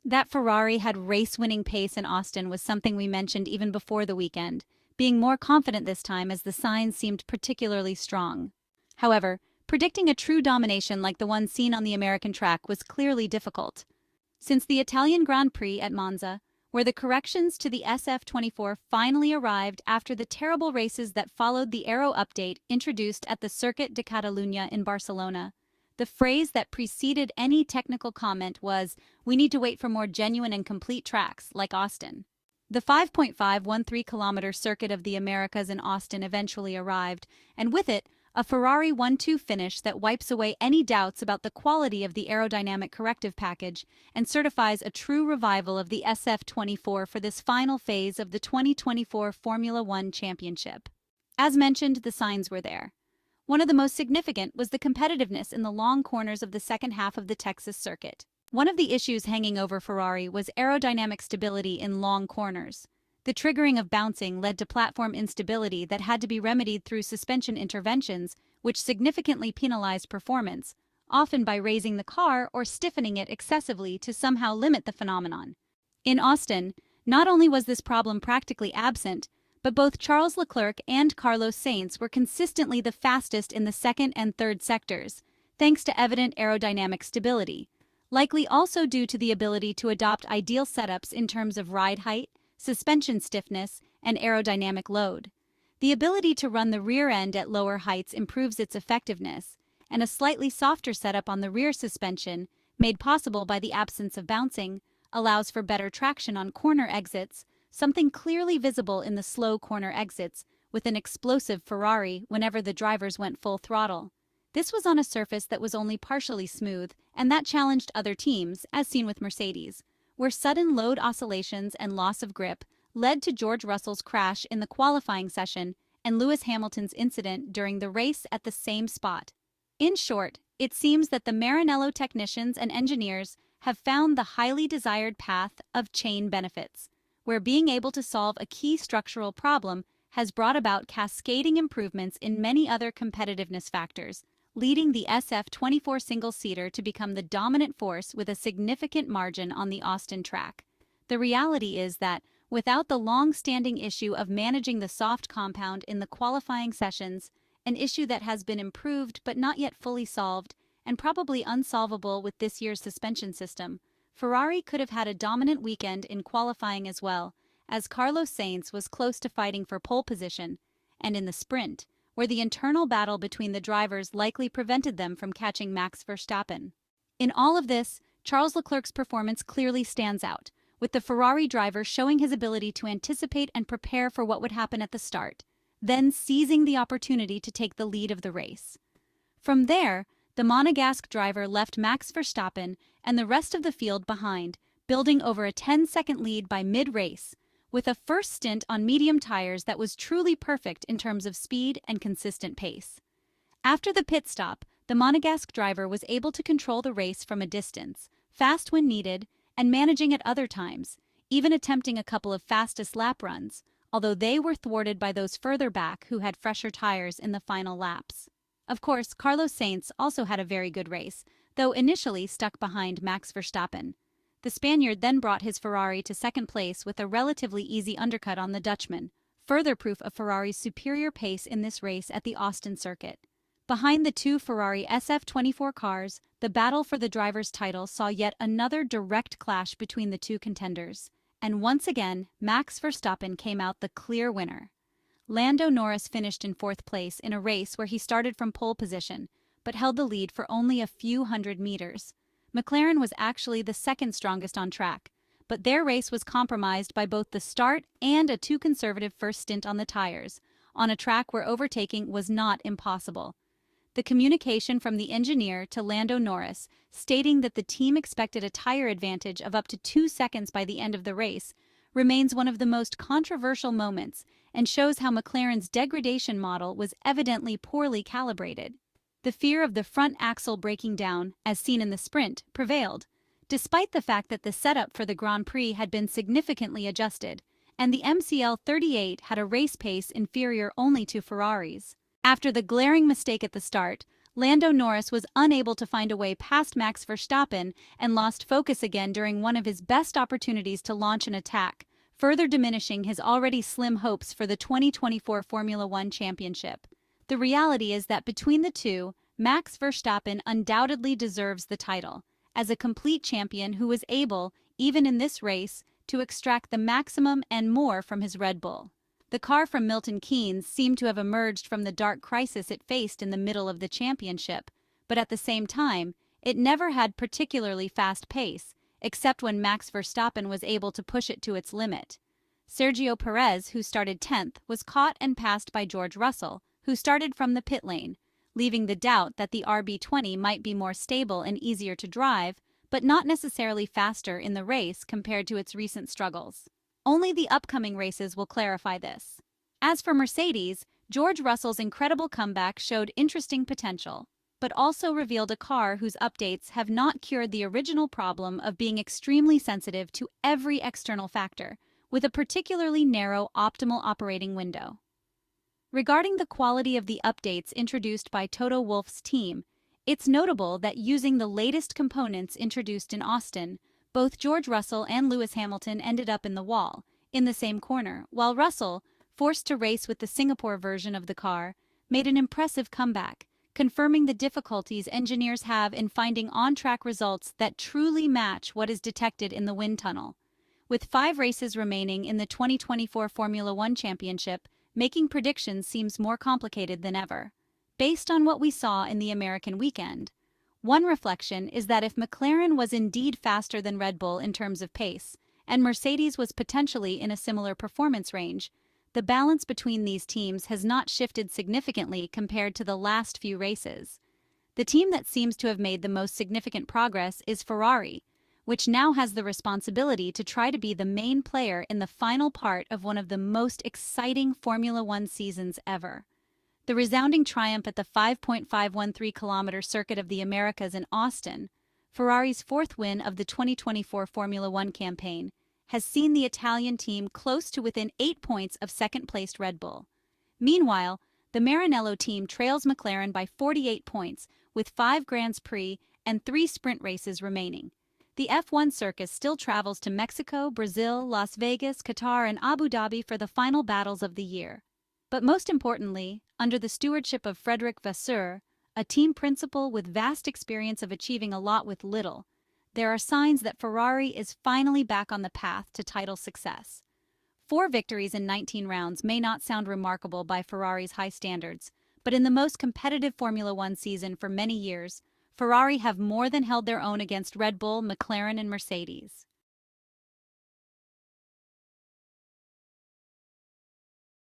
That Ferrari had race-winning pace in Austin was something we mentioned even before the weekend, being more confident this time as the signs seemed particularly strong. However, predicting a true domination like the one seen on the American track was clearly difficult. Since the Italian Grand Prix at Monza, where the corrections to the SF24 finally arrived after the terrible races that followed the Aero update introduced at the Circuit de Catalunya in Barcelona, the phrase that preceded any technical comment was, "We need to wait for more genuine and complete tracks, like Austin." The 5.513-kilometer Circuit of the Americas in Austin eventually arrived, and with it, a Ferrari 1-2 finish that wipes away any doubts about the quality of the aerodynamic corrective package and certifies a true revival of the SF24 for this final phase of the 2024 Formula One Championship. As mentioned, the signs were there. One of the most significant was the competitiveness in the long corners of the second half of the Texas circuit. One of the issues hanging over Ferrari was aerodynamic stability in long corners. The triggering of bouncing led to platform instability that had to be remedied through suspension interventions, which significantly penalized performance, often by raising the car or stiffening it excessively to somehow limit the phenomenon. In Austin, not only was this problem practically absent, but both Charles Leclerc and Carlos Sainz were consistently the fastest in the second and third sectors, thanks to evident aerodynamic stability, likely also due to the ability to adopt ideal setups in terms of ride height, suspension stiffness, and aerodynamic load. The ability to run the rear end at lower heights improves its effectiveness, and a slightly softer setup on the rear suspension, made possible by the absence of bouncing, allows for better traction on corner exits, something clearly visible in the slow corner exits with an explosive Ferrari whenever the drivers went full throttle. This was on a surface that was only partially smooth, and that challenged other teams, as seen with Mercedes, where sudden load oscillations and loss of grip led to George Russell's crash in the qualifying session and Lewis Hamilton's incident during the race at the same spot. In short, it seems that the Maranello technicians and engineers have found the highly desired path of chain benefits, where being able to solve a key structural problem has brought about cascading improvements in many other competitiveness factors, leading the SF24 single-seater to become the dominant force with a significant margin on the Austin track. The reality is that, without the long-standing issue of managing the soft compound in the qualifying sessions, an issue that has been improved but not yet fully solved, and probably unsolvable with this year's suspension system, Ferrari could have had a dominant weekend in qualifying as well, as Carlos Sainz was close to fighting for pole position, and in the sprint, where the internal battle between the drivers likely prevented them from catching Max Verstappen. In all of this, Charles Leclerc's performance clearly stands out, with the Ferrari driver showing his ability to anticipate and prepare for what would happen at the start, then seizing the opportunity to take the lead of the race. From there, the Monegasque driver left Max Verstappen and the rest of the field behind, building over a 10-second lead by mid-race, with a first stint on medium tires that was truly perfect in terms of speed and consistent pace. After the pit stop, the Monegasque driver was able to control the race from a distance, fast when needed, and managing at other times, even attempting a couple of fastest lap runs, although they were thwarted by those further back who had fresher tires in the final laps. Of course, Carlos Sainz also had a very good race, though initially stuck behind Max Verstappen. The Spaniard then brought his Ferrari to second place with a relatively easy undercut on the Dutchman, further proof of Ferrari's superior pace in this race at the Austin circuit. Behind the two Ferrari SF24 cars, the battle for the driver's title saw yet another direct clash between the two contenders, and once again, Max Verstappen came out the clear winner. Lando Norris finished in fourth place in a race where he started from pole position, but held the lead for only a few hundred meters. McLaren was actually the second strongest on track, but their race was compromised by both the start and a too conservative first stint on the tires, on a track where overtaking was not impossible. The communication from the engineer to Lando Norris, stating that the team expected a tire advantage of up to 2 seconds by the end of the race, remains one of the most controversial moments and shows how McLaren's degradation model was evidently poorly calibrated. The fear of the front axle breaking down, as seen in the sprint, prevailed, despite the fact that the setup for the Grand Prix had been significantly adjusted, and the MCL38 had a race pace inferior only to Ferrari's. After the glaring mistake at the start, Lando Norris was unable to find a way past Max Verstappen and lost focus again during one of his best opportunities to launch an attack, further diminishing his already slim hopes for the 2024 Formula One championship. The reality is that between the two, Max Verstappen undoubtedly deserves the title, as a complete champion who was able, even in this race, to extract the maximum and more from his Red Bull. The car from Milton Keynes seemed to have emerged from the dark crisis it faced in the middle of the championship, but at the same time, it never had particularly fast pace, except when Max Verstappen was able to push it to its limit. Sergio Perez, who started 10th, was caught and passed by George Russell, who started from the pit lane, leaving the doubt that the RB20 might be more stable and easier to drive, but not necessarily faster in the race compared to its recent struggles. Only the upcoming races will clarify this. As for Mercedes, George Russell's incredible comeback showed interesting potential, but also revealed a car whose updates have not cured the original problem of being extremely sensitive to every external factor, with a particularly narrow optimal operating window. Regarding the quality of the updates introduced by Toto Wolff's team, it's notable that using the latest components introduced in Austin, both George Russell and Lewis Hamilton ended up in the wall, in the same corner, while Russell, forced to race with the Singapore version of the car, made an impressive comeback, confirming the difficulties engineers have in finding on-track results that truly match what is detected in the wind tunnel. With 5 races remaining in the 2024 Formula One Championship, making predictions seems more complicated than ever. Based on what we saw in the American weekend, one reflection is that if McLaren was indeed faster than Red Bull in terms of pace, and Mercedes was potentially in a similar performance range, the balance between these teams has not shifted significantly compared to the last few races. The team that seems to have made the most significant progress is Ferrari, which now has the responsibility to try to be the main player in the final part of one of the most exciting Formula One seasons ever. The resounding triumph at the 5.513-kilometer Circuit of the Americas in Austin, Ferrari's 4th win of the 2024 Formula One campaign, has seen the Italian team close to within 8 points of second-placed Red Bull. Meanwhile, the Maranello team trails McLaren by 48 points, with 5 Grands Prix and 3 sprint races remaining. The F1 circus still travels to Mexico, Brazil, Las Vegas, Qatar, and Abu Dhabi for the final battles of the year. But most importantly, under the stewardship of Frédéric Vasseur, a team principal with vast experience of achieving a lot with little, there are signs that Ferrari is finally back on the path to title success. 4 victories in 19 rounds may not sound remarkable by Ferrari's high standards, but in the most competitive Formula One season for many years, Ferrari have more than held their own against Red Bull, McLaren, and Mercedes.